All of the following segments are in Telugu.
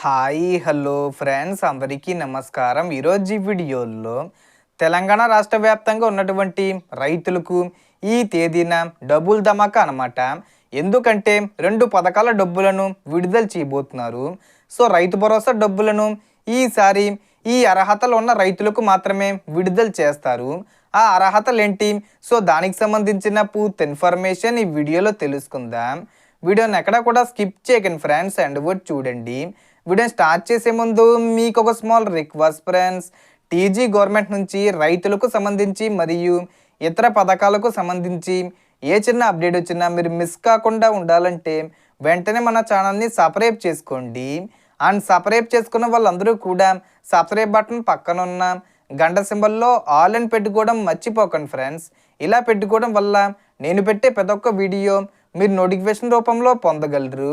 హాయ్ హలో ఫ్రెండ్స్ అందరికీ నమస్కారం. ఈరోజు ఈ వీడియోలో తెలంగాణ రాష్ట్ర వ్యాప్తంగా ఉన్నటువంటి రైతులకు ఈ తేదీన డబ్బులు ధమాకా అనమాట. ఎందుకంటే 2 పథకాల డబ్బులను విడుదల చేయబోతున్నారు. సో రైతు భరోసా డబ్బులను ఈసారి ఈ అర్హతలు ఉన్న రైతులకు మాత్రమే విడుదల చేస్తారు. ఆ అర్హతలు ఏంటి? సో దానికి సంబంధించిన పూర్తి ఇన్ఫర్మేషన్ ఈ వీడియోలో తెలుసుకుందాం. వీడియోని ఎక్కడ కూడా స్కిప్ చేయకండి ఫ్రెండ్స్, అండ్ కూడా చూడండి. వీడియోని స్టార్ట్ చేసే ముందు మీకు ఒక small request friends. TG government నుంచి రైతులకు సంబంధించి మరియు ఇతర పథకాలకు సంబంధించి ఏ చిన్న అప్డేట్ వచ్చినా మీరు మిస్ కాకుండా ఉండాలంటే వెంటనే మన ఛానల్ని సబ్స్క్రైబ్ చేసుకోండి. అండ్ సబ్స్క్రైబ్ చేసుకున్న వాళ్ళందరూ కూడా సబ్స్క్రైబ్ బటన్ పక్కన ఉన్న గంట సింబల్లో ఆల్ అని పెట్టుకోవడం మర్చిపోకండి ఫ్రెండ్స్. ఇలా పెట్టుకోవడం వల్ల నేను పెట్టే ప్రతి ఒక్క వీడియో మీరు నోటిఫికేషన్ రూపంలో పొందగలరు.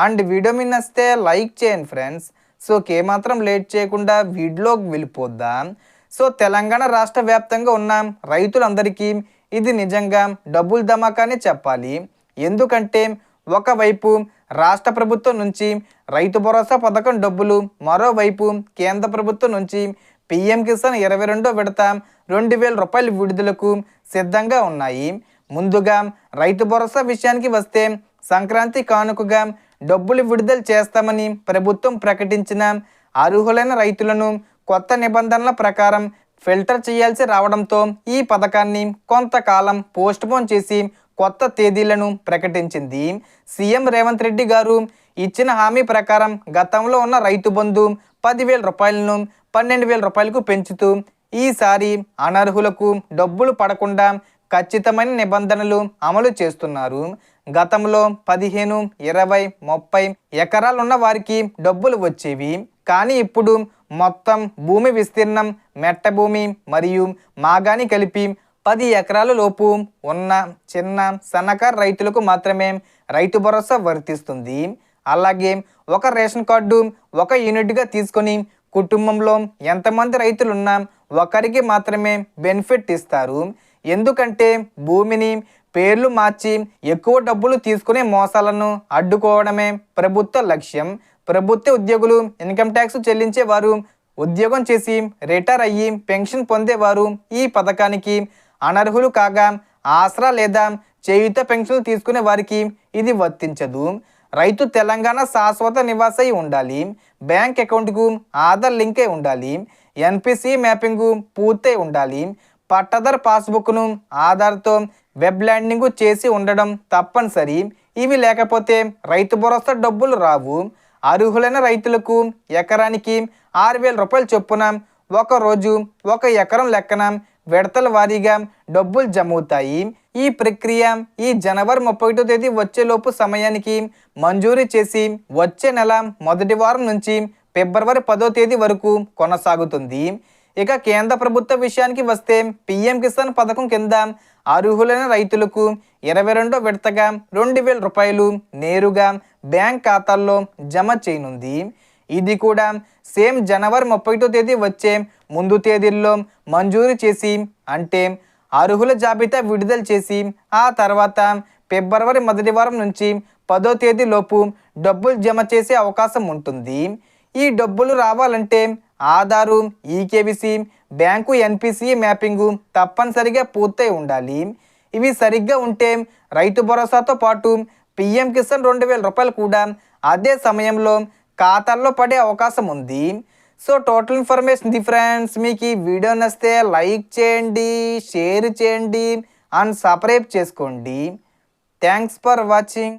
అండ్ వీడియో మీద నచ్చితే లైక్ చేయండి ఫ్రెండ్స్. సో ఏమాత్రం లేట్ చేయకుండా వీడియోకి వెళ్ళిపోద్దాం. సో తెలంగాణ రాష్ట్ర వ్యాప్తంగా ఉన్న రైతులందరికీ ఇది నిజంగా డబ్బులు ధమాకానే చెప్పాలి. ఎందుకంటే ఒకవైపు రాష్ట్ర ప్రభుత్వం నుంచి రైతు భరోసా పథకం డబ్బులు, మరోవైపు కేంద్ర ప్రభుత్వం నుంచి పిఎం కిసాన్ 22వ విడత 2000 రూపాయల విడుదలకు సిద్ధంగా ఉన్నాయి. ముందుగా రైతు భరోసా విషయానికి వస్తే సంక్రాంతి కానుకగా డబ్బులు విడుదల చేస్తామని ప్రభుత్వం ప్రకటించిన అర్హులైన రైతులను కొత్త నిబంధనల ప్రకారం ఫిల్టర్ చేయాల్సి రావడంతో ఈ పథకాన్ని కొంతకాలం పోస్ట్పోన్ చేసి కొత్త తేదీలను ప్రకటించింది. సీఎం రేవంత్ రెడ్డి గారు ఇచ్చిన హామీ ప్రకారం గతంలో ఉన్న రైతు బంధు 10,000 రూపాయలను 12,000 రూపాయలకు పెంచుతూ ఈసారి అనర్హులకు డబ్బులు పడకుండా ఖచ్చితమైన నిబంధనలు అమలు చేస్తున్నారు. గతంలో 15, 20, 30 ఎకరాలున్న వారికి డబ్బులు వచ్చేవి. కానీ ఇప్పుడు మొత్తం భూమి విస్తీర్ణం, మెట్ట భూమి మరియు మాగాని కలిపి 10 ఎకరాల లోపు ఉన్న చిన్న సన్నకారు రైతులకు మాత్రమే రైతు భరోసా వర్తిస్తుంది. అలాగే ఒక రేషన్ కార్డు ఒక యూనిట్గా తీసుకొని కుటుంబంలో ఎంతమంది రైతులున్నా ఒకరికి మాత్రమే బెనిఫిట్ ఇస్తారు. ఎందుకంటే భూమిని పేర్లు మార్చి ఎక్కువ డబ్బులు తీసుకునే మోసాలను అడ్డుకోవడమే ప్రభుత్వ లక్ష్యం. ప్రభుత్వ ఉద్యోగులు, ఇన్కమ్ ట్యాక్స్ చెల్లించేవారు, ఉద్యోగం చేసి రిటైర్ అయ్యి పెన్షన్ పొందేవారు ఈ పథకానికి అనర్హులు కాగా ఆసరా లేదా చేయూత పెన్షన్ తీసుకునే వారికి ఇది వర్తించదు. రైతు తెలంగాణ శాశ్వత నివాసై ఉండాలి. బ్యాంక్ అకౌంట్కు ఆధార్ లింకే ఉండాలి. ఎన్పిసి మ్యాపింగ్ పూర్తయి ఉండాలి. పట్టాదారు పాస్బుక్ను ఆధార్తో వెబ్ ల్యాండింగ్ చేసి ఉండడం తప్పనిసరి. ఇవి లేకపోతే రైతు భరోసా డబ్బులు రావు. అర్హులైన రైతులకు ఎకరానికి 6,000 రూపాయలు చొప్పున ఒకరోజు ఒక ఎకరం లెక్కన విడతల వారీగా డబ్బులు జమవుతాయి. ఈ ప్రక్రియ ఈ జనవరి 31వ తేదీ వచ్చేలోపు సమయానికి మంజూరు చేసి వచ్చే నెల మొదటి వారం నుంచి ఫిబ్రవరి 10వ తేదీ వరకు కొనసాగుతుంది. ఇక కేంద్ర ప్రభుత్వ విషయానికి వస్తే పిఎం కిసాన్ పథకం కింద అర్హులైన రైతులకు 22వ విడతగా 2,000 రూపాయలు నేరుగా బ్యాంక్ ఖాతాల్లో జమ చేయనుంది. ఇది కూడా సేమ్ జనవరి 31వ తేదీ వచ్చే ముందు తేదీల్లో మంజూరు చేసి, అంటే అర్హుల జాబితా విడుదల చేసి ఆ తర్వాత ఫిబ్రవరి మొదటి వారం నుంచి 10వ తేదీ లోపు డబ్బులు జమ చేసే అవకాశం ఉంటుంది. ఈ డబ్బులు రావాలంటే ఆధారు, ఈకేవీసీ, బ్యాంకు ఎన్పిసి మ్యాపింగు తప్పనిసరిగా పూర్తయి ఉండాలి. ఇవి సరిగ్గా ఉంటే రైతు భరోసాతో పాటు పిఎం కిసాన్ 2,000 రూపాయలు కూడా అదే సమయంలో ఖాతాల్లో పడే అవకాశం ఉంది. So total information friends. మీకు ఈ వీడియో నచ్చితే లైక్ చేయండి, షేర్ చేయండి అండ్ సబ్స్క్రైబ్ చేసుకోండి. Thanks for watching.